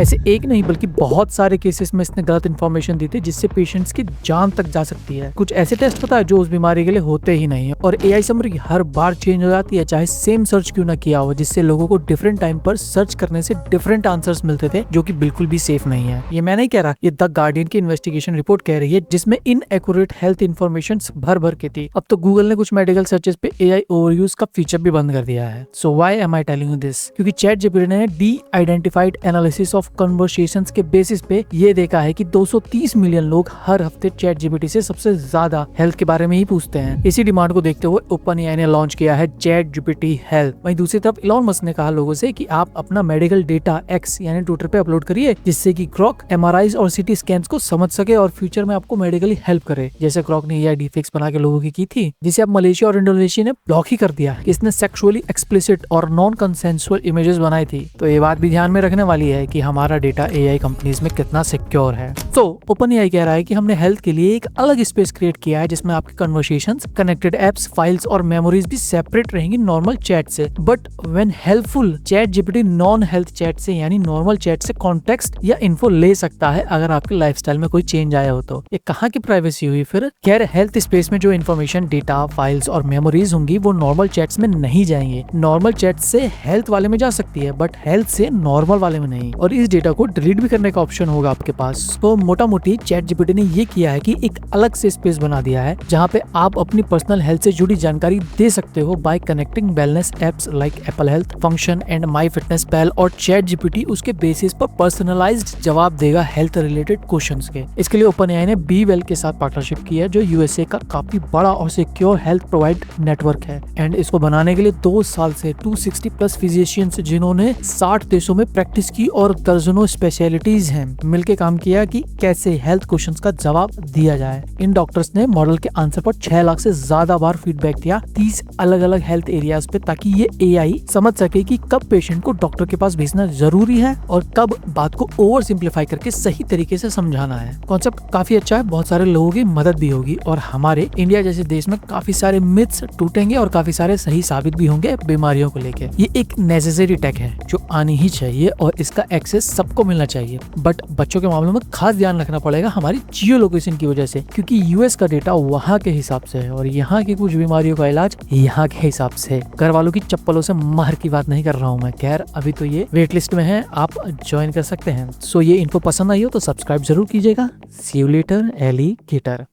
ऐसे एक नहीं बल्कि बहुत सारे केसेस में इसने गलत इन्फॉर्मेशन दी थी जिससे पेशेंट्स की जान तक जा सकती है। कुछ ऐसे टेस्ट पता है जो उस बीमारी के लिए होते ही नहीं है, और एआई समरी हर बार चेंज हो जाती है, चाहे सेम सर्च क्यों ना किया हो, जिससे लोगों को डिफरेंट टाइम पर सर्च करने से डिफरेंट आंसर्स मिलते थे, जो कि बिल्कुल भी सेफ नहीं है। ये मैं नहीं कह रहा, ये द गार्डियन की इन्वेस्टिगेशन रिपोर्ट कह रही है, जिसमें इनएक्यूरेट हेल्थ इन्फॉर्मेशन भर भर के थी। अब तो गूगल ने कुछ मेडिकल सर्चेस पे एआई ओवरयूज का फीचर भी बंद कर दिया है। So why am I telling you this? क्योंकि चैट जीपीटी ने D identified analysis of conversations के बेसिस पे ये देखा है कि 230 मिलियन लोग हर हफ्ते चैट जीपीटी से सबसे ज्यादा हेल्थ के बारे में ही पूछते हैं। इसी डिमांड को देखते हुए ओपन एआई ने लॉन्च किया है चैट जीपीटी हेल्थ। वहीं दूसरी तरफ इलॉन मस्क ने कहा लोगों से कि आप अपना मेडिकल डेटा एक्स यानी ट्विटर पे अपलोड करिए, जिससे कि ग्रॉक एमआरआईज और सीटी स्कैन्स को समझ सके और फ्यूचर में आपको मेडिकली हेल्प करे, जैसे ग्रॉक ने एआई डिफेक्ट्स बना के लोगों की थी, जिसे अब मलेशिया और इंडोनेशिया ने ब्लॉक ही कर दिया। इसने सेक्सुअली एक्सप्लिसिट और नॉन कंसेंसुअल इमेजेस बनाई थी। तो ये बात भी ध्यान में रखने वाली है कि हमारा डेटा एआई कंपनीज में कितना सिक्योर है। तो ओपन एआई कह रहा है कि हमने हेल्थ के लिए एक अलग स्पेस क्रिएट किया है, जिसमें आपकी कन्वर्सेशंस, कनेक्टेड एप्स, फाइल्स और मेमोरीज भी सेपरेट रहेंगी नॉर्मल चैट से। But when helpful, chat GPT non health chat से यानी नॉर्मल चैट से कॉन्टेक्स्ट या इन्फो ले सकता है अगर आपके लाइफस्टाइल में कोई चेंज आया हो तो। ये कहाँ की प्राइवेसी हुई फिर? खैर, हेल्थ स्पेस में जो इन्फॉर्मेशन, डेटा, फाइल्स और मेमोरीज होंगी वो नॉर्मल चैट्स में नहीं जाएंगे। नॉर्मल चैट से हेल्थ वाले में जा सकती है, बट हेल्थ से नॉर्मल वाले में नहीं। और इस डेटा को डिलीट भी करने का ऑप्शन होगा आपके पास। तो मोटा मोटी चैट जीपीटी ने ये किया है कि एक अलग से स्पेस बना दिया है जहाँ पे आप अपनी पर्सनल हेल्थ से जुड़ी जानकारी दे सकते हो by connecting wellness apps like Apple Health, Function and MyFitnessPal, और चैट जीपीटी उसके बेसिस पर पर्सनलाइज्ड जवाब देगा हेल्थ रिलेटेड क्वेश्चंस के। इसके लिए ओपन एआई ने बी वेल के साथ पार्टनरशिप की है, जो यूएसए का काफी बड़ा और सिक्योर हेल्थ प्रोवाइड नेटवर्क है। एंड इसको बनाने के लिए 2 साल से 260 प्लस फिजिशियंस जिन्होंने 60 देशों में प्रैक्टिस की और दर्जनों स्पेशलिटीज हैं मिलके काम किया कि कैसे हेल्थ क्वेश्चंस का जवाब दिया जाए। इन डॉक्टर्स ने मॉडल के आंसर पर 6 लाख से ज्यादा बार फीडबैक दिया 30 अलग अलग हेल्थ एरियाज पे, ताकि ये एआई समझ सके कि कब पेशेंट को डॉक्टर के पास भेजना जरूरी है और कब बात को ओवर सिंप्लीफाई करके सही तरीके से समझाना है। कॉन्सेप्ट काफी अच्छा है, बहुत सारे लोगों की मदद भी होगी और हमारे इंडिया जैसे देश में काफी सारे मिथ्स टूटेंगे और काफी सारे सही साबित भी होंगे बीमारियों को लेके। ये एक नेसेसरी टेक है जो आनी ही चाहिए और इसका एक्सेस सबको मिलना चाहिए। बट बच्चों के मामले में खास ध्यान रखना पड़ेगा हमारी जियो लोकेशन की वजह से, क्योंकि यूएस का डेटा वहाँ के हिसाब से है और यहाँ की कुछ बीमारियों का इलाज यहाँ के हिसाब से। घर वालों की चप्पलों से मार की बात नहीं कर रहा हूँ मैं। खैर, अभी तो ये वेट लिस्ट में है, आप ज्वाइन कर सकते हैं। सो ये इन्फो पसंद आई हो तो सब्सक्राइब जरूर कीजिएगा। सी यू लेटर एलिगेटर।